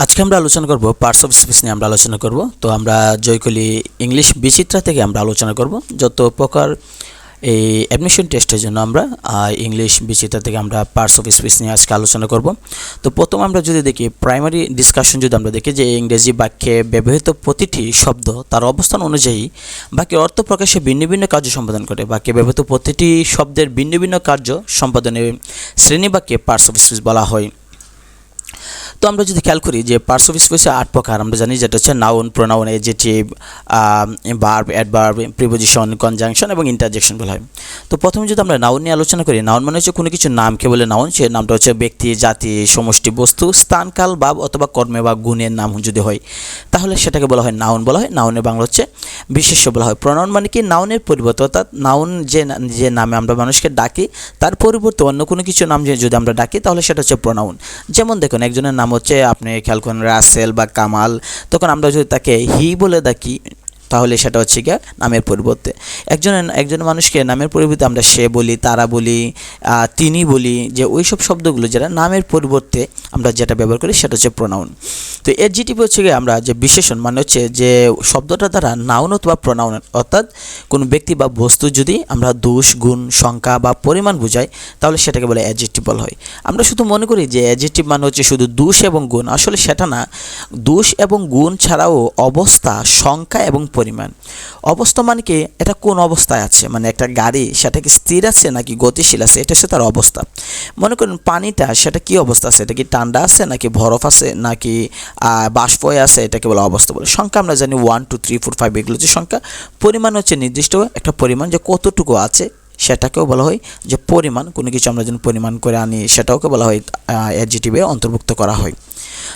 আজকে আমরা আলোচনা করব পার্টস অফ স্পিচ নিয়ে আমরা আলোচনা করব। তো আমরা জয়কলি ইংলিশ বিচিত্রা থেকে আমরা আলোচনা করব যত প্রকার এই অ্যাডমিশন টেস্টের জন্য আমরা ইংলিশ বিচিত্রা থেকে আমরা পার্টস অফ স্পিচ নিয়ে আজকে আলোচনা করব। তো প্রথম আমরা যদি দেখি প্রাইমারি ডিসকাশন যদি আমরা দেখি যে ইংরেজি বাক্যে ব্যবহৃত প্রতিটি শব্দ তার অবস্থান অনুযায়ী বাক্যের অর্থ প্রকাশে ভিন্ন ভিন্ন কার্য সম্পাদন করে। বাক্যে ব্যবহৃত প্রতিটি শব্দের ভিন্ন ভিন্ন কার্য সম্পাদনের শ্রেণীবাক্যে পার্টস অফ স্পিচ বলা হয়। তো আমরা যদি খেয়াল করি যে পার্টস অফ স্পিচে 8 প্রকার আমরা জানি, যেটা হচ্ছে noun, pronoun, adjective, verb, adverb, preposition, conjunction এবং ইন্টারজেকশন বলা হয়। তো প্রথমে যদি আমরা নাউন নিয়ে আলোচনা করি, নাউন মানে হচ্ছে কোনো কিছু নামকে বলে নাউন। সে নামটা হচ্ছে ব্যক্তি, জাতি, সমষ্টি, বস্তু, স্থান, কাল, ভাব অথবা কর্মে বা গুণের নাম যদি হয় তাহলে সেটাকে বলা হয় নাউন বলা হয়। নাউনের বাংলা হচ্ছে বিশেষ্য বলা হয়। প্রোনাউন মানে কি নাউনের পরিবর্তে, অর্থাৎ নাউন যে নামে আমরা মানুষকে ডাকি তার পরিবর্তে অন্য কোনো কিছু নাম যদি আমরা ডাকি তাহলে সেটা হচ্ছে প্রোনাউন। যেমন দেখুন, একজনের নাম হচ্ছে আপনি খেয়াল করেন রাসেল বা কামাল, তখন আমরা যদি তাকে হি বলে ডাকি তাহলে সেটা হচ্ছে গিয়ে নামের পরিবর্তে। একজন মানুষকে নামের পরিবর্তে আমরা সে বলি, তারা বলি, তিনি বলি, যে ওই সব শব্দগুলো যেটা নামের পরিবর্তে আমরা যেটা ব্যবহার করি সেটা হচ্ছে প্রোনাউন। তো অ্যাডজেক্টিভ হচ্ছে গিয়ে আমরা যে বিশেষণ মানে হচ্ছে যে শব্দটা দ্বারা নাউন অথবা প্রোনাউন অর্থাৎ কোনো ব্যক্তি বা বস্তু যদি আমরা দোষ, গুণ, সংখ্যা বা পরিমাণ বোঝাই তাহলে সেটাকে বলে অ্যাডজেক্টিভ বলা হয়। আমরা শুধু মনে করি যে অ্যাডজেক্টিভ মানে হচ্ছে শুধু দোষ এবং গুণ, আসলে সেটা না। দোষ এবং গুণ ছাড়াও অবস্থা, সংখ্যা এবং পরিমাণ। অবস্থা মানে কি এটা কোন অবস্থায় আছে, মানে একটা গাড়ি সেটা কি স্থির আছে নাকি গতিশীল আছে, এটা হচ্ছে তার অবস্থা। মনে করেন পানিটা সেটা কি অবস্থা আছে, এটা কি ঠান্ডা আছে নাকি বরফ আছে নাকি বাষ্প হয়ে আছে, এটাকে বলা অবস্থা বলে। সংখ্যা আমরা জানি 1 2 3 4 5 এগুলো হচ্ছে সংখ্যা। পরিমাণ হচ্ছে নির্দিষ্ট একটা পরিমাণ যে কতটুকু আছে সেটাকেও বলা হয় যে পরিমাণ। কোনো কিছু আমরা যেন পরিমাণ করে আনি সেটাকে বলা হয় অ্যাডজেক্টিভে অন্তর্ভুক্ত করা হয়।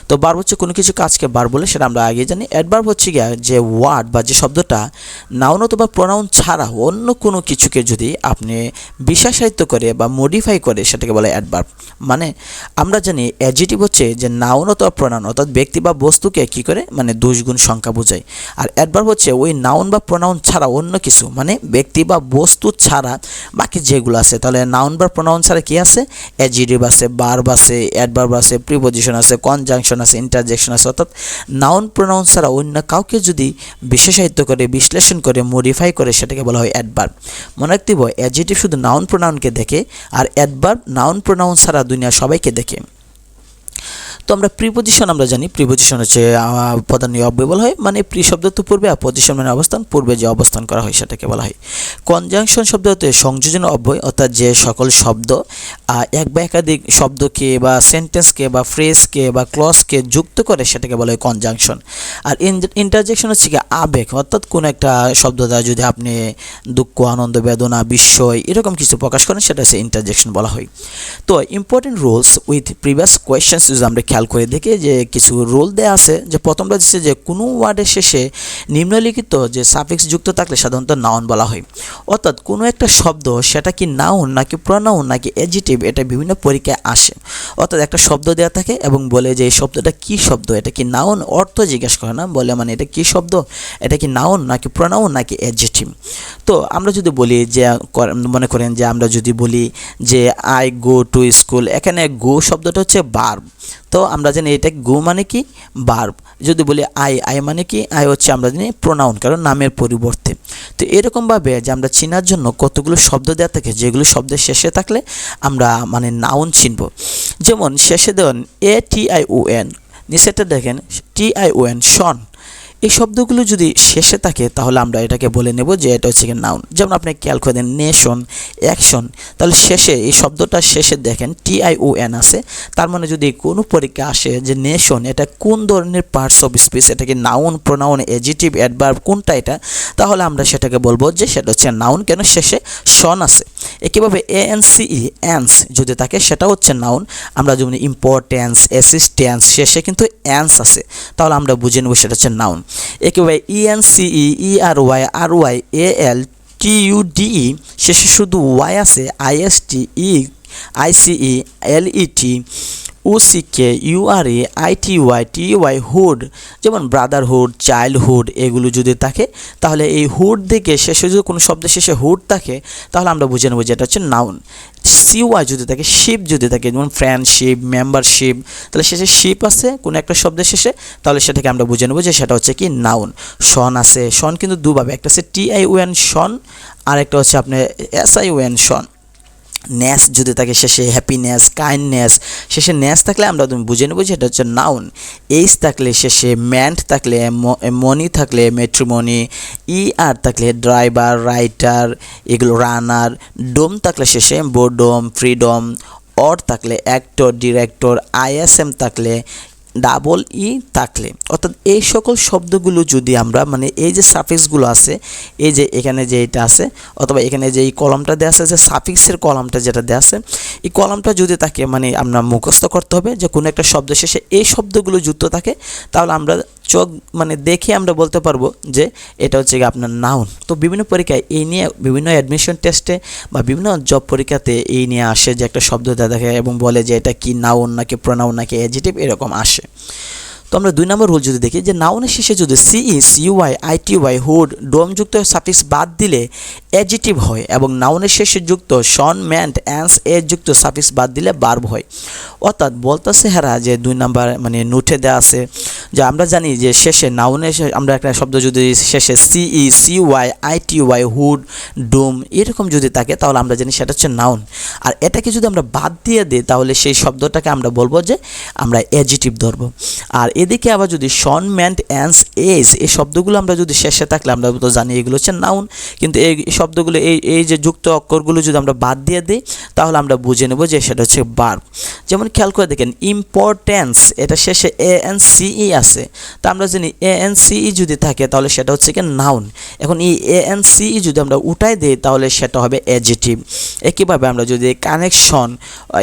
তো ভার্ব হচ্ছে কোনো কিছু কাজকে ভার্ব বলে, সেটা আমরা আগে জানি। অ্যাডভার্ব হচ্ছে গিয়ে যে ওয়ার্ড বা যে শব্দটা নাউন অথবা প্রোনাউন ছাড়া অন্য কোনো কিছুকে যদি আপনি বিশেষায়িত করে বা মডিফাই করে সেটাকে বলে অ্যাডভার্ব। মানে আমরা জানি অ্যাডজেক্টিভ হচ্ছে যে নাউন অথবা প্রোনাউন অর্থাৎ ব্যক্তি বা বস্তুকে কী করে মানে দোষ, গুণ, সংখ্যা বোঝায়। আর অ্যাডভার্ব হচ্ছে ওই নাউন বা প্রোনাউন ছাড়া অন্য কিছু, মানে ব্যক্তি বা বস্তু ছাড়া বাকি যেগুলো আছে। তাহলে নাউন বা প্রোনাউন ছাড়া কী আছে? অ্যাডজেক্টিভ আছে, ভার্ব আছে, অ্যাডভার্ব আছে, প্রিপোজিশন আছে, কনজাংশন আছে, ইন্টারজেকশন আছে। অর্থাৎ নাউন প্রোনাউন ছাড়া অন্য কাউকে যদি বিশেষায়িত করে, বিশ্লেষণ করে, মডিফাই করে সেটাকে বলা হয় অ্যাডভার্ব। মনে রাখতে হবে অ্যাডজেক্টিভ শুধু নাউন প্রোনাউনকে দেখে আর অ্যাডভার্ব নাউন প্রোনাউন ছাড়া দুনিয়া সবাইকে দেখে। তো আমরা প্রিপোজিশন আমরা জানি, প্রিপোজিশন হচ্ছে প্রধানীয় অব্যয় বলা হয়, মানে প্রি শব্দ তো পূর্বে আর পজিশন মানে অবস্থান, পূর্বে যে অবস্থান করা হয় সেটাকে বলা হয়। কনজাংশন শব্দ হতে সংযোজন অব্যয়, অর্থাৎ যে সকল শব্দ এক বা একাধিক শব্দকে বা সেন্টেন্সকে বা ফ্রেজকে বা ক্লজকে যুক্ত করে সেটাকে বলা হয় কনজাংশন। আর ইন্টারজেকশন হচ্ছে কি আবেগ, অর্থাৎ কোনো একটা শব্দ দ্বারা যদি আপনি দুঃখ, আনন্দ, বেদনা, বিস্ময় এরকম কিছু প্রকাশ করেন সেটা হচ্ছে ইন্টারজেকশন বলা হয়। তো important rules with previous questions যদি আমরা খেয়াল করে দেখি যে কিছু রুল দেওয়া আছে। যে প্রথমটা দিচ্ছে যে কোনো ওয়ার্ডের শেষে নিম্নলিখিত যে সাফিক্স যুক্ত থাকলে সাধারণত নাউন বলা হয়। অর্থাৎ কোনো একটা শব্দ সেটা কি নাউন নাকি প্রোনাউন নাকি অ্যাডজেক্টিভ এটা বিভিন্ন পরীক্ষায় আসে। অর্থাৎ একটা শব্দ দেওয়া থাকে এবং বলে যে এই শব্দটা কি শব্দ, এটা কি নাউন, অর্থ জিজ্ঞেস করে না, বলে মানে এটা কি শব্দ, এটা কি নাউন নাকি প্রোনাউন নাকি অ্যাডজেক্টিভ। তো আমরা যদি বলি যে মনে করেন যে আমরা যদি বলি যে আই গো টু স্কুল, এখানে গো শব্দটা হচ্ছে ভার্ব। তো আমরা জানি এটা গো মানে কি ভার্ব। যদি বলি আই মানে কি, আই হচ্ছে আমরা জানি প্রোনাউন, কারণ নামের পরিবর্তে। তো এরকমভাবে যে আমরা চেনার জন্য কতগুলো শব্দ দেওয়া থাকে যেগুলো শব্দের শেষে থাকলে আমরা মানে নাউন চিনব। যেমন শেষে দেন ATION, নিচেটা দেখেন TION শন। এই শব্দগুলো যদি শেষে থাকে তাহলে আমরা এটাকে বলে নেব যে এটা হচ্ছে নাউন। যেমন আপনি খেয়াল করে দেন নেশন, অ্যাকশন, তাহলে শেষে এই শব্দটা শেষে দেখেন TION আছে। তার মানে যদি কোনো পরীক্ষা আসে যে নেশন এটা কোন ধরনের পার্টস অফ স্পিচ, এটা কি নাউন, প্রোনাউন, অ্যাডজেক্টিভ, অ্যাডভার্ব কোনটা এটা, তাহলে আমরা সেটাকে বলবো যে সেটা হচ্ছে নাউন, কেন শেষে শন আছে। একইভাবে ANCE অ্যান্স যদি থাকে সেটা হচ্ছে নাউন। আমরা যেমন ইম্পর্টেন্স, অ্যাসিস্ট্যান্স শেষে কিন্তু অ্যান্স আছে, তাহলে আমরা বুঝে নেব সেটা হচ্ছে নাউন। একইভাবে ENCE ERY RY AL TUDE শেষে শুধু ওয়াই আছে, IST ICE LET URAITY hood, যেমন ব্রাদারহুড, চাইল্ডহুড এগুলো যদি থাকে তাহলে এই হুড দিকে শেষে যদি কোনো শব্দের শেষে হুড থাকে তাহলে আমরা বুঝে নেব যে এটা হচ্ছে নাউন। CY যদি থাকে, শিপ যদি থাকে, যেমন ফ্রেন্ডশিপ, মেম্বারশিপ, তাহলে শেষে শিপ আছে কোনো একটা শব্দের শেষে, তাহলে সেটাকে আমরা বুঝে নেব যে সেটা হচ্ছে কি নাউন। শন আছে, শন কিন্তু দুভাবে, একটা হচ্ছে TION শন আর একটা হচ্ছে আপনার SION শন। নেস যদি থাকে শেষে, হ্যাপিনেস, কাইন্ডনেস শেষে নেস থাকলে আমরা তুমি বুঝে নেব যে এটা হচ্ছে নাউন। এইচ থাকলে শেষে, ম্যান্ট থাকলে, মনি থাকলে ম্যাট্রিমনি, ER থাকলে ড্রাইভার, রাইটার এগুলো রানার, ডোম থাকলে শেষে বোর্ডম, ফ্রিডম, অর থাকলে অ্যাক্টর, ডিরেক্টর, ISM থাকলে, ডাবল ই থাকলে, অর্থাৎ এই সকল শব্দগুলো যদি আমরা মানে এই যে সাফিক্সগুলো আছে, এই যে এখানে যে এটা আছে অথবা এখানে যে এই কলামটা দেওয়া আছে, যে সাফিক্সের কলামটা যেটা দেওয়া আছে, এই কলামটা যদি থাকে মানে আমরা মুখস্থ করতে হবে যে কোনো একটা শব্দ শেষে এই শব্দগুলো যুক্ত থাকে, তাহলে আমরা চোখ মানে দেখে আমরা বলতে পারবো যে এটা হচ্ছে আপনার নাউন। তো বিভিন্ন পরীক্ষায় এই নিয়ে, বিভিন্ন অ্যাডমিশন টেস্টে বা বিভিন্ন জব পরীক্ষাতে এই নিয়ে আসে যে একটা শব্দ দেখে এবং বলে যে এটা কি নাউন নাকি প্রোনাউন নাকি অ্যাডজেক্টিভ এরকম আসে। তো আমরা 2 নম্বর রুল যদি দেখি যে নাউনের শেষে যদি CE, CY, ITY, হুড, ডোম যুক্ত সাফিক্স বাদ দিলে অ্যাডজেক্টিভ হয় এবং নাউনের শেষে যুক্ত শন, ম্যান্ট, অ্যান্স এর যুক্ত সাফিক্স বাদ দিলে ভার্ব হয়। অর্থাৎ বলতেছে হেরা যে 2 নম্বর মানে নোটে দেওয়া আছে যে আমরা জানি যে শেষে নাউনের আমরা একটা শব্দ যদি শেষে CE, CY, ITY, হুড, ডোম এরকম যদি থাকে তাহলে আমরা জানি সেটা হচ্ছে নাউন। আর এটাকে যদি আমরা বাদ দিয়ে দিই তাহলে সেই শব্দটাকে আমরা বলবো যে আমরা অ্যাডজেক্টিভ ধরবো। আর এদিকে আবার যদি শন, ম্যান্ট, অ্যান্স, এজ এই শব্দগুলো আমরা যদি শেষে থাকলে আমরা তো জানি এগুলো হচ্ছে নাউন, কিন্তু এই শব্দগুলো এই যে যুক্ত অক্ষরগুলো যদি আমরা বাদ দিয়ে দিই তাহলে আমরা বুঝে নেব যে সেটা হচ্ছে ভার্ব। যেমন খেয়াল করে দেখেন ইম্পর্টেন্স, এটা শেষে ANCE আছে, তা আমরা জানি ANCE যদি থাকে তাহলে সেটা হচ্ছে কি নাউন। এখন এই ANCE যদি আমরা উঠাই দিই তাহলে সেটা হবে অ্যাডজেক্টিভ। একইভাবে আমরা যদি কানেকশন,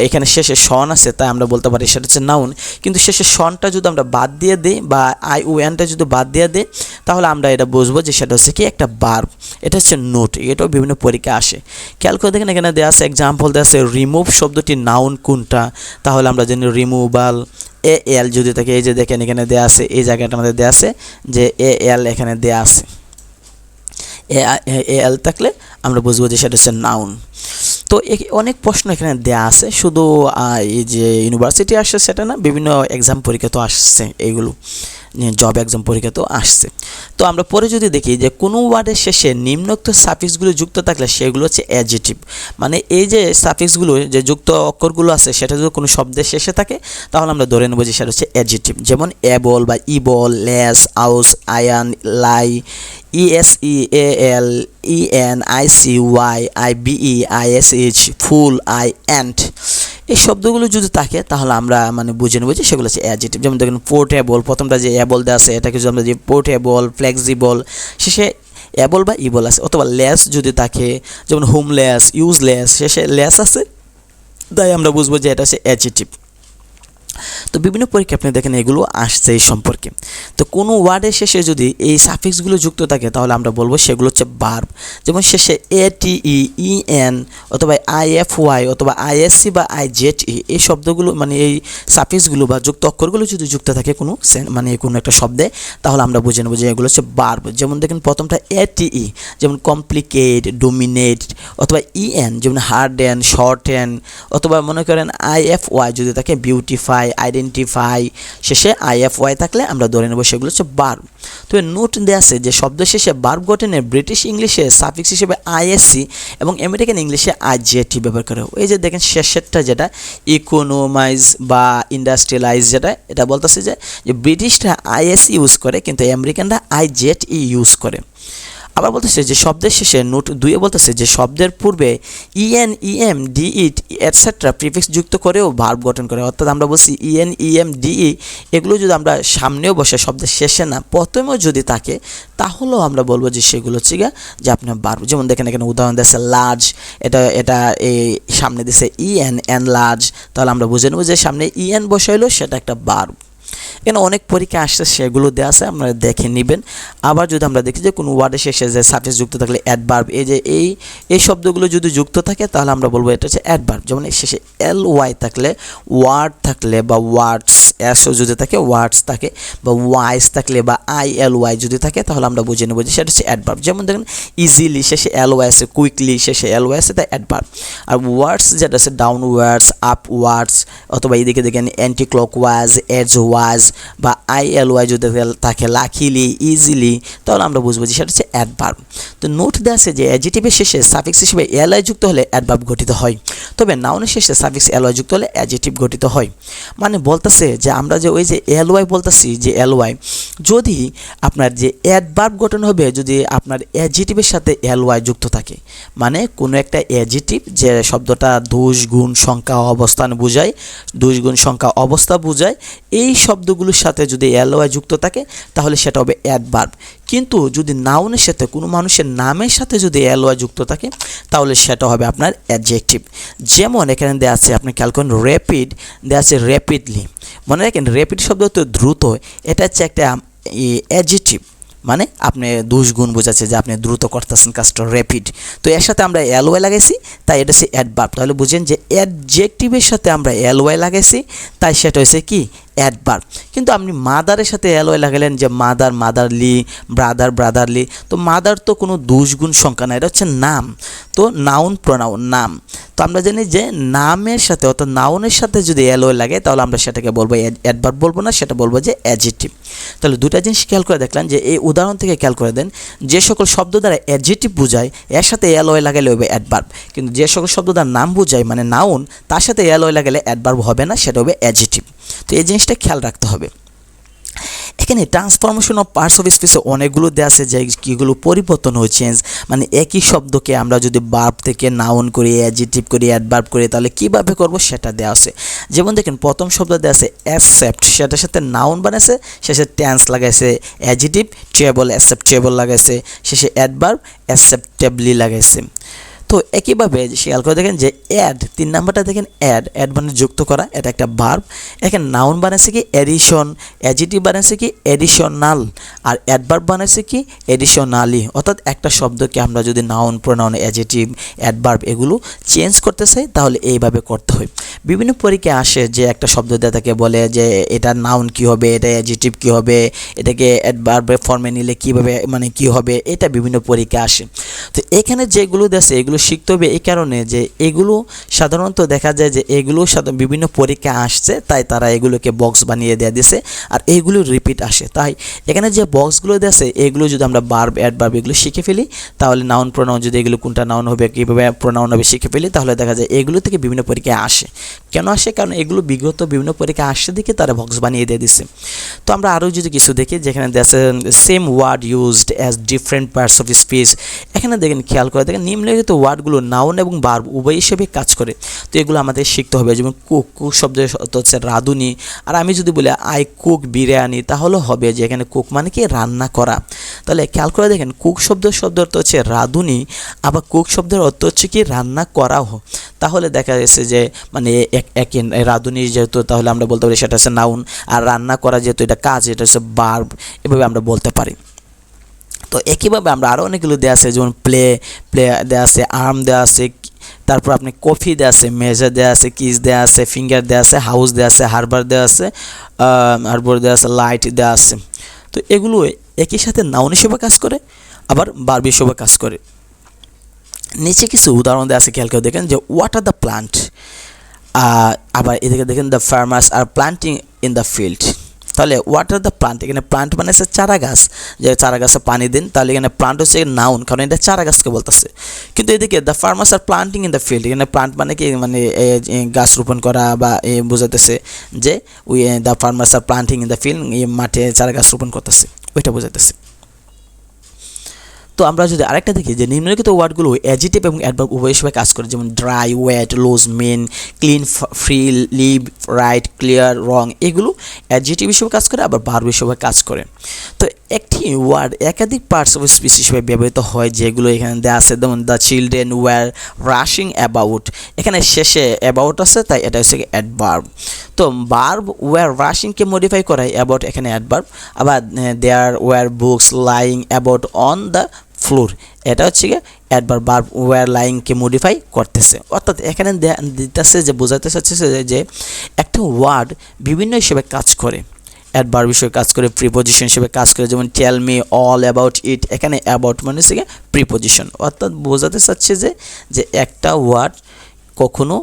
এখানে শেষে শন আছে তাই আমরা বলতে পারি সেটা হচ্ছে নাউন, কিন্তু শেষে শনটা যদি আমরা বাদ দিয়ে দিই বা IONটা যদি বাদ দিয়ে দিই তাহলে আমরা এটা বুঝবো যে সেটা হচ্ছে কি একটা ভার্ব। এটা হচ্ছে নোট, এটাও বিভিন্ন পরীক্ষা আসে। খেয়াল করে দেখেন এখানে দেওয়া আছে এক্সাম্পল দেওয়া আছে রিমুভ শব্দটি নাউন কোনটা, তাহলে আমরা জানি রিমুভাল। AL যদি থাকে, এই যে দেখেন এখানে দেওয়া আছে, এই জায়গাটা আমাদের দেওয়া আছে যে AL এখানে দেওয়া আছে, AL থাকলে আমরা বুঝবো যে সেটা হচ্ছে নাউন। তো অনেক প্রশ্ন এখানে দেওয়া আছে, শুধু এই যে ইউনিভার্সিটি আসছে সেটা না, বিভিন্ন এক্সাম পরীক্ষা তো আসছে, এইগুলো জব এক্সাম পরীক্ষা তো আসছে। তো আমরা পরে যদি দেখি যে কোনো ওয়ার্ডের শেষে নিম্নোক্ত সাফিক্সগুলো যুক্ত থাকলে সেগুলো হচ্ছে অ্যাডজেক্টিভ। মানে এই যে সাফিক্সগুলো যে যুক্ত অক্ষরগুলো আছে সেটা যদি কোনো শব্দের শেষে থাকে তাহলে আমরা ধরে নেব যে সেটা হচ্ছে অ্যাডজেক্টিভ। যেমন এবল বা ইবল, লেস, আউস, আয়ান, লাই, ESEAL, EN, ICY, IBE, ISH, ফুল, অ্যান্ট এই শব্দগুলো যদি থাকে তাহলে আমরা মানে বুঝে নেব যে সেগুলো হচ্ছে অ্যাডজেক্টিভ। যেমন দেখুন পোর্টেবল, প্রথমটা যে এবল দেওয়া আছে এটাকে যদি আমরা যে পোর্টেবল, ফ্লেক্সিবল শেষে এবল বা ইবল আছে, অথবা লেস যদি থাকে যেমন হোমলেস, ইউজলেস শেষে লেস আছে, তাই আমরা বুঝবো যে এটা হচ্ছে অ্যাডজেক্টিভ। তো বিভিন্ন পরীক্ষা আপনি দেখেন এগুলো আসছে এই সম্পর্কে। তো কোনো ওয়ার্ডের শেষে যদি এই সাফিক্সগুলো যুক্ত থাকে তাহলে আমরা বলবো সেগুলো হচ্ছে ভার্ব। যেমন শেষে ATE, EN অথবা IFY অথবা ISC বা IZE এই শব্দগুলো মানে এই সাফিক্সগুলো বা যুক্ত অক্ষরগুলো যদি যুক্ত থাকে কোনো মানে কোনো একটা শব্দে তাহলে আমরা বুঝে নেব যে এগুলো হচ্ছে ভার্ব। যেমন দেখেন প্রথমটা ATE যেমন কমপ্লিকেট, ডোমিনেট, অথবা EN যেমন হার্ডেন, শর্টেন, অথবা মনে করেন IFY যদি থাকে বিউটিফাই, আইডেন্টিফাই শেষে IFY থাকলে আমরা ধরে নেব সেগুলো হচ্ছে ভার্ব। তবে নোট দেওয়া আছে যে শব্দ শেষে ভার্ব গঠনে ব্রিটিশ ইংলিশে সাফিক্স হিসেবে ISC এবং আমেরিকান ইংলিশে IJT ব্যবহার করে। এই যে দেখেন শেষেরটা যেটা ইকোনোমাইজ বা ইন্ডাস্ট্রিয়ালাইজ, যেটা এটা বলতেছে যে ব্রিটিশরা ISC ইউজ করে কিন্তু আমেরিকানরা IJT ইউজ করে। আবার বলতেছে যে শব্দের শেষে নোট 2 বলতেছে যে শব্দের পূর্বে EN, EM, DE etcetera prefix যুক্ত করেও ভার্ব গঠন করে। অর্থাৎ আমরা বলছি EN, EM, DE এগুলো যদি আমরা সামনেও বসে শব্দের শেষে না প্রথমেও যদি থাকে তাহলেও আমরা বলবো যে সেগুলো হচ্ছে যে আপনার ভার্ব। যেমন দেখেন এখানে উদাহরণ দিয়েছে লার্জ, এটা এই সামনে দিয়েছে EN, লার্জ, তাহলে আমরা বুঝে নেব যে সামনে EN বসাইলো সেটা একটা ভার্ব। এখানে অনেক পরীক্ষা আসছে, সেগুলো দেওয়া আছে, আপনারা দেখে নেবেন। আবার যদি আমরা দেখি যে কোনো ওয়ার্ডের শেষে যে সাফিক্স যুক্ত থাকলে অ্যাডভার্ব, এই যে এই শব্দগুলো যদি যুক্ত থাকে তাহলে আমরা বলবো এটা হচ্ছে অ্যাডভার্ব। যেমন শেষে ly থাকলে, ওয়ার্ড থাকলে বা ওয়ার্ডস, এসও যদি থাকে, ওয়ার্ডস থাকে, বা ওয়াইস থাকলে বা ily যদি থাকে তাহলে আমরা বুঝে নেব যে সেটা হচ্ছে অ্যাডভার্ব। যেমন দেখেন ইজিলি শেষে ly আছে, কুইকলি শেষে ly আছে, তাই অ্যাডভার্ব। আর ওয়ার্ডস যেটা আছে ডাউনওয়ার্ডস, আপওয়ার্ডস, অথবা এইদিকে দেখেন অ্যান্টি ক্লকওয়াইজ, এডজওয়াইজ বা ily যদি থাকে, লাকিলি, ইজিলি, তাহলে আমরা বুঝবো যে সেটা হচ্ছে অ্যাডভার্ব। তো নোট দেওয়া আছে যে অ্যাডজেটিভের শেষে সাফিক্স হিসেবে ly যুক্ত হলে অ্যাডভার্ব গঠিত হয়, তবে নাউনের শেষে সাফিক্স ly যুক্ত হলে অ্যাডজেটিভ গঠিত হয়। মানে বলতেছে যে আমরা যে ওই যে ly বলতেছি, যে ly যদি আপনার যে অ্যাডভার্ব গঠন হবে যদি আপনার অ্যাডজেটিভের সাথে ly যুক্ত থাকে, মানে কোনো একটা অ্যাডজেটিভ যে শব্দটা দোষ, গুণ, সংখ্যা, অবস্থান বোঝায়, দোষ, গুণ, সংখ্যা, অবস্থা বোঝায়, এই শব্দগুলোর সাথে যদি ly যুক্ত থাকে তাহলে সেটা হবে অ্যাডভার্ব। কিন্তু যদি নাউনের সাথে, কোনো মানুষের নামের সাথে যদি ly যুক্ত থাকে তাহলে সেটা হবে আপনার অ্যাডজেক্টিভ। যেমন এখানে দেওয়া আছে, আপনি খেয়াল করুন, র্যাপিড দেওয়া আছে, র্যাপিডলি, মনে রাখেন র্যাপিড শব্দ তো দ্রুত, এটা হচ্ছে একটা অ্যাডজেক্টিভ, মানে আপনি দোষ, গুণ বোঝাচ্ছে যে আপনি দ্রুত করতেছেন কাজটা, র্যাপিড। তো এর সাথে আমরা ly লাগাইছি, তাই এটা হচ্ছে অ্যাডভার্ব। তাহলে বুঝেন যে অ্যাডজেক্টিভের সাথে আমরা ly লাগাইছি, তাই সেটা হচ্ছে কি অ্যাডভার্ব। কিন্তু আপনি মাদারের সাথে ly লাগালেন, যে মাদার, মাদারলি, ব্রাদার, ব্রাদারলি, তো মাদার তো কোনো দোষ, গুণ, সংখ্যা না, এটা হচ্ছে নাম, তো নাউন, প্রোনাউন, নাম। তো আমরা জানি যে নামের সাথে অর্থাৎ নাউনের সাথে যদি ly লাগে তাহলে আমরা সেটাকে বলবো অ্যাডভার্ব, বলবো না, সেটা বলবো যে অ্যাডজেক্টিভ। তাহলে দুটা জিনিস খেয়াল করে দেখলাম যে এই উদাহরণ থেকে খেয়াল করে দেন, যে সকল শব্দ দ্বারা অ্যাডজেক্টিভ বোঝায় এর সাথে ly লাগালে হবে অ্যাডভার্ব, কিন্তু যে সকল শব্দ দ্বারা নাম বোঝায় মানে নাউন, তার সাথে ly লাগালে অ্যাডভার্ব হবে না, সেটা হবে অ্যাডজেক্টিভ। তো এই জিনিসটা খেয়াল রাখতে হবে। এখানে ট্রান্সফরমেশন অফ পার্টস অফ স্পিচে অনেকগুলো দেওয়া আছে যে কীগুলো পরিবর্তন হয়ে চেঞ্জ, মানে একই শব্দকে আমরা যদি ভার্ব থেকে নাউন করি, অ্যাডজেক্টিভ করি, অ্যাডভার্ব করি, তাহলে কীভাবে করব সেটা দেওয়া আছে। যেমন দেখেন প্রথম শব্দ দেওয়া আছে অ্যাকসেপ্ট, সেটার সাথে নাউন বানাইছে, শেষে টেন্স লাগাইছে অ্যাডজেক্টিভ, ট্রেবল, অ্যাকসেপ্টেবল লাগাইছে, শেষে অ্যাডভার্ব অ্যাকসেপ্টেবলি লাগাইছে। তো একইভাবে খেয়াল করে দেখেন যে অ্যাড, 3 নাম্বারটা দেখেন অ্যাড মানে যুক্ত করা, এটা একটা ভার্ব। এখানে নাউন বানাইছে কি এডিশন, অ্যাডজেক্টিভ বানাইছে কি এডিশনাল, আর অ্যাডভার্ব বানাইছে কি এডিশনালি। অর্থাৎ একটা শব্দকে আমরা যদি নাউন, প্রোনাউন, অ্যাডজেক্টিভ, অ্যাডভার্ব এগুলো চেঞ্জ করতে চাই তাহলে এইভাবে করতে হয়। বিভিন্ন পরীক্ষায় আসে যে একটা শব্দ দিয়ে তাকে বলে যে এটা নাউন কি হবে, এটা অ্যাডজেক্টিভ কি হবে, এটাকে অ্যাডভার্বের ফর্মে নিলে কীভাবে মানে কি হবে, এটা বিভিন্ন পরীক্ষা আসে। তো এখানে যেগুলো দেশে এগুলো শিখতে হবে এই কারণে যে এগুলো সাধারণত দেখা যায় যে এগুলো বিভিন্ন পরীক্ষা আসছে, তাই তারা এগুলোকে বক্স বানিয়ে দেওয়া দিয়েছে, আর এইগুলো রিপিট আসে। তাই এখানে যে বক্সগুলো দিয়েছে এগুলো যদি আমরা ভার্ব, অ্যাডভার্ব এগুলো শিখে ফেলি, তাহলে নাউন, প্রোনাউন যদি এগুলো কোনটা নাউন হবে, কীভাবে প্রোনাউন হবে শিখে ফেলি, তাহলে দেখা যায় এগুলো থেকে বিভিন্ন পরীক্ষায় আসে। কেন আসে? কারণ এগুলো বিগত বিভিন্ন পরীক্ষা আসছে দেখে তারা বক্স বানিয়ে দিয়ে দিচ্ছে। তো আমরা আরও যদি কিছু দেখি, যেখানে আছে same word used as different parts of speech, এখানে দেখেন খেয়াল করে দেখেন নিম্নলিখিত ওয়ার্ডগুলো নাউন এবং ভার্ব উভয় হিসেবে কাজ করে। তো এগুলো আমাদের শিখতে হবে। যেমন কুক, কুক শব্দের অর্থ হচ্ছে রাঁধুনি, আর আমি যদি বলি আই কুক বিরিয়ানি তাহলে হবে যে এখানে কুক মানে কি রান্না করা। তাহলে খেয়াল করে দেখেন কুক শব্দের অর্থ হচ্ছে রাঁধুনি, আবার কুক শব্দের অর্থ হচ্ছে কি রান্না করাও। তাহলে দেখা যাচ্ছে যে মানে একই রাঁধুনি যেহেতু, তাহলে আমরা বলতে পারি সেটা হচ্ছে নাউন, আর রান্না করা যেহেতু এটা কাজ, এটা হচ্ছে ভার্ব, এভাবে আমরা বলতে পারি। তো একইভাবে আমরা আরও অনেকগুলো দেওয়া আছে, যেমন প্লে দেওয়া আছে, আর্ম দেওয়া আছে, তারপর আপনি কফি দেওয়া আছে, মেজার দেওয়া আছে, কিস দেওয়া আছে, ফিঙ্গার দেওয়া আছে, হাউস দেওয়া আছে, হারবার দেওয়া আছে, দেওয়া আছে, লাইট দেওয়া আছে। তো এগুলো একই সাথে নাউন হিসেবে কাজ করে, আবার ভার্ব হিসেবে কাজ করে। নিচে কিছু উদাহরণ দেওয়া আছে, খেয়াল করে দেখেন যে হোয়াট আর দ্য প্লান্ট, আবার এদিকে দেখেন the farmers are planting in the field. তাহলে হোয়াট আর দ্য প্লান্ট, এখানে প্লান্ট মানে হচ্ছে চারা গাছ, যে চারা গাছে পানি দিন, তাহলে এখানে প্লান্ট হচ্ছে নাউন, কারণ এটা চারা গাছকে বলতেছে। কিন্তু এদিকে the farmers are planting in the field, এখানে প্লান্ট মানে কি মানে গাছ রোপণ করা, বা বোঝাতেছে যে the farmers are planting in the field, মাঠে চারা গাছ রোপণ করতেছে, ওইটা বোঝাতেছে। তো আমরা যদি আরেকটা দেখি যে নিম্নলিখিত ওয়ার্ডগুলো অ্যাডজেক্টিভ এবং অ্যাডভার্ব উভয় হিসেবে কাজ করে, যেমন dry, wet, loose, main, clean, free, live, right, clear, wrong, এগুলো অ্যাডজেক্টিভ হিসেবে কাজ করে, আবার ভার্ব হিসেবে কাজ করে। তো একটি ওয়ার্ড একাধিক পার্টস অফ স্পিচ হিসেবে ব্যবহৃত হয়, যেগুলো এখানে দেওয়া আছে, যেমন the children were rushing about, এখানে শেষে অ্যাবাউট আছে, তাই এটা হচ্ছে অ্যাডভার্ব। তো ভার্ব ওয়্যার রাশিংকে মডিফাই করায় অ্যাবাউট এখানে অ্যাডভার্ব, আবার there were books lying about on the floor, এটা হচ্ছে গিয়ে অ্যাডভার্ব। ভার্ব ওয়্যার লাইংকে মডিফাই করতেছে, অর্থাৎ এখানে দিতেছে যে বোঝাতে চাচ্ছে যে একটা ওয়ার্ড বিভিন্ন হিসেবে কাজ করে, অ্যাডভার্ব হিসেবে কাজ করে, প্রিপোজিশন হিসেবে কাজ করে, যেমন tell me all about it, এখানে অ্যাবাউট মানে হচ্ছে গিয়ে প্রিপোজিশন, অর্থাৎ বোঝাতে চাচ্ছে যে একটা ওয়ার্ড কখনো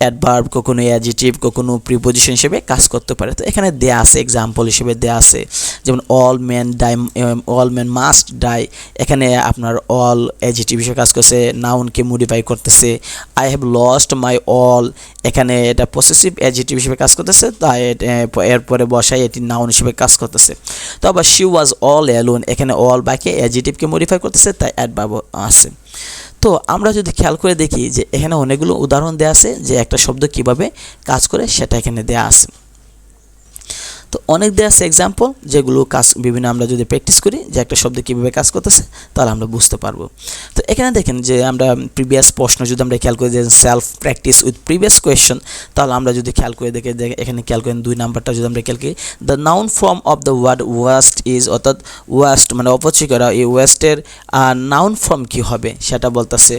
অ্যাডভার্ব, কখনো অ্যাডজেক্টিভ, কখনো প্রিপোজিশন হিসেবে কাজ করতে পারে। তো এখানে দেয়া আছে এক্সাম্পল হিসেবে দেয়া আছে, যেমন অল ম্যান মাস্ট ডাই, এখানে আপনার অল অ্যাডজেক্টিভ হিসেবে কাজ করছে, নাউনকে মডিফাই করতেছে। I have lost my all, এখানে এটা পসেসিভ অ্যাডজেক্টিভ হিসেবে কাজ করতেছে, তাই এরপরে বসায় এটি নাউন হিসেবে কাজ করতেছে। তো আবার শি ওয়াজ অল অ্যালোন, এখানে অল বাকি অ্যাডজেক্টিভকে মডিফাই করতেছে, তাই অ্যাডভার্ব আছে। তো আমরা যদি খেয়াল করে দেখি যে এখানে অনেকগুলো উদাহরণ দেওয়া আছে যে একটা শব্দ কিভাবে কাজ করে সেটা এখানে দেওয়া আছে। তো অনেক দেওয়া আছে এক্সাম্পল, যেগুলো কাজ বিভিন্ন আমরা যদি প্র্যাকটিস করি যে একটা শব্দ কীভাবে কাজ করতেছে, তাহলে আমরা বুঝতে পারবো। তো এখানে দেখেন যে আমরা প্রিভিয়াস প্রশ্ন যদি আমরা খেয়াল করি যে self practice with previous question, তাহলে আমরা যদি খেয়াল করে দেখি এখানে খেয়াল করেন 2 নাম্বারটা যদি আমরা খেয়াল করি, the noun form of the word waste is, অর্থাৎ ওয়েস্ট মানে অপচয় করা, এই ওয়েস্টের নাউন ফর্ম কী হবে সেটা বলতেছে,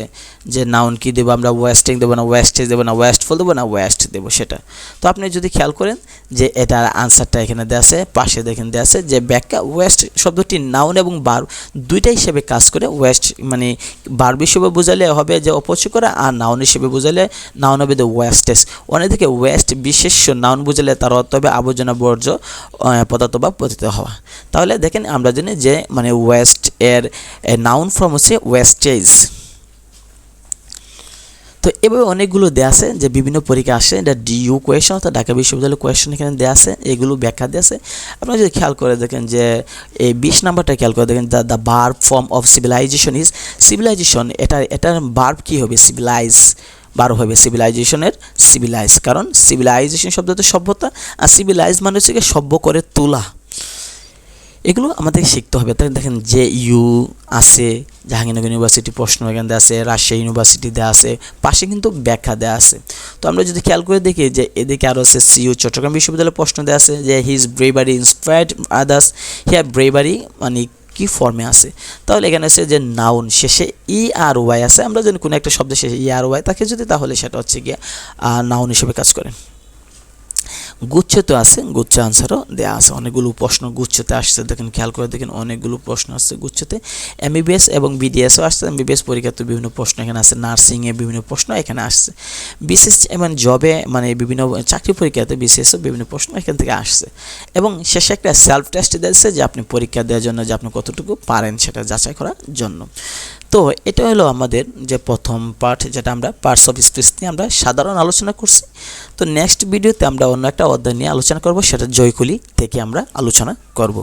যে নাউন কি দেবো আমরা, ওয়েস্টিং দেবো না ওয়েস্টেজ দেবো না ওয়েস্টফুল দেবো না ওয়েস্ট দেবো সেটা। তো আপনি যদি খেয়াল করেন যে এটার আনসারটা এখানে দেওয়া আছে, পাশে দেখেন দেওয়া আছে যে ব্যাখ্যা, ওয়েস্ট শব্দটি নাউন এবং ভার্ব দুইটা হিসেবে কাজ করে। ওয়েস্ট মানে ভার্ব হিসেবে বোঝালে হবে যে অপচয় করা, আর নাউন হিসেবে বোঝালে নাউন হবে দ্য ওয়েস্টেজ। অন্যদিকে ওয়েস্ট বিশেষ্য নাউন বোঝালে তার অর্থ হবে আবর্জনা, বর্জ্য পদার্থ বা পতিত হওয়া। তাহলে দেখেন আমরা জানি যে মানে ওয়েস্ট এর নাউন ফর্ম হচ্ছে ওয়েস্টেজ। তো এভাবে অনেকগুলো দেওয়া আছে যে বিভিন্ন পরীক্ষা আসে, এটা ডিইউ কোয়েশন অর্থাৎ ঢাকা বিশ্ববিদ্যালয় কোয়েশন এখানে দেওয়া আছে, এগুলো ব্যাখ্যা দেওয়া আছে। আপনারা যদি খেয়াল করে দেখেন যে এই 20 নাম্বারটা খেয়াল করে দেখেন, the verb form of civilization is, civilization এটার ভার্ব কী হবে, সিভিলাইজ, ভার্ব হবে সিভিলাইজেশনের সিভিলাইজ, কারণ সিভিলাইজেশন শব্দটা সভ্যতা, আর সিভিলাইজ মানে হচ্ছে সভ্য করে তোলা। এগুলো আমাদের শিখতে হবে। তাই দেখেন যে ইউ আছে, জাহাঙ্গীরনগর ইউনিভার্সিটি প্রশ্ন এখানে দেওয়া আছে, রাজশাহী ইউনিভার্সিটি দেওয়া আছে, পাশে কিন্তু ব্যাখ্যা দেওয়া আছে। তো আমরা যদি খেয়াল করে দেখি যে এদিকে আরও আছে সিইউ চট্টগ্রাম বিশ্ববিদ্যালয়ের প্রশ্ন দেওয়া আছে যে his bravery inspired others, here bravery মানে কি ফর্মে আছে, তাহলে এখানে আছে যে নাউন শেষে ERY আছে, আমরা যদি কোনো একটা শব্দের শেষে ERY থাকে যদি, তাহলে সেটা হচ্ছে গিয়ে নাউন হিসেবে কাজ করে। গুচ্ছতে আছে, গুচ্ছ আনসারও দেওয়া আছে, অনেকগুলো প্রশ্ন গুচ্ছতে আসছে, দেখেন খেয়াল করে দেখেন অনেকগুলো প্রশ্ন আসছে গুচ্ছতে। MBBS এবং BDSও আসছে, MBBS পরীক্ষাতে বিভিন্ন প্রশ্ন এখানে আছে, নার্সিংয়ে বিভিন্ন প্রশ্ন এখানে আসছে, বিশেষ এবং জবে মানে বিভিন্ন চাকরি পরীক্ষাতে বিশেষও বিভিন্ন প্রশ্ন এখান থেকে আসছে। এবং শেষে একটা সেলফ টেস্ট দিয়েছে যে আপনি পরীক্ষা দেওয়ার জন্য যে আপনি কতটুকু পারেন সেটা যাচাই করার জন্য। তো এটা হলো আমাদের যে প্রথম পার্ট, যেটা আমরা পার্টস অফ স্পিচ নিয়ে আমরা সাধারণ আলোচনা করছি। তো নেক্সট ভিডিওতে আমরা অন্য একটা অধ্যায় নিয়ে আলোচনা করব, সেটা জয়কলি থেকে আমরা আলোচনা করব।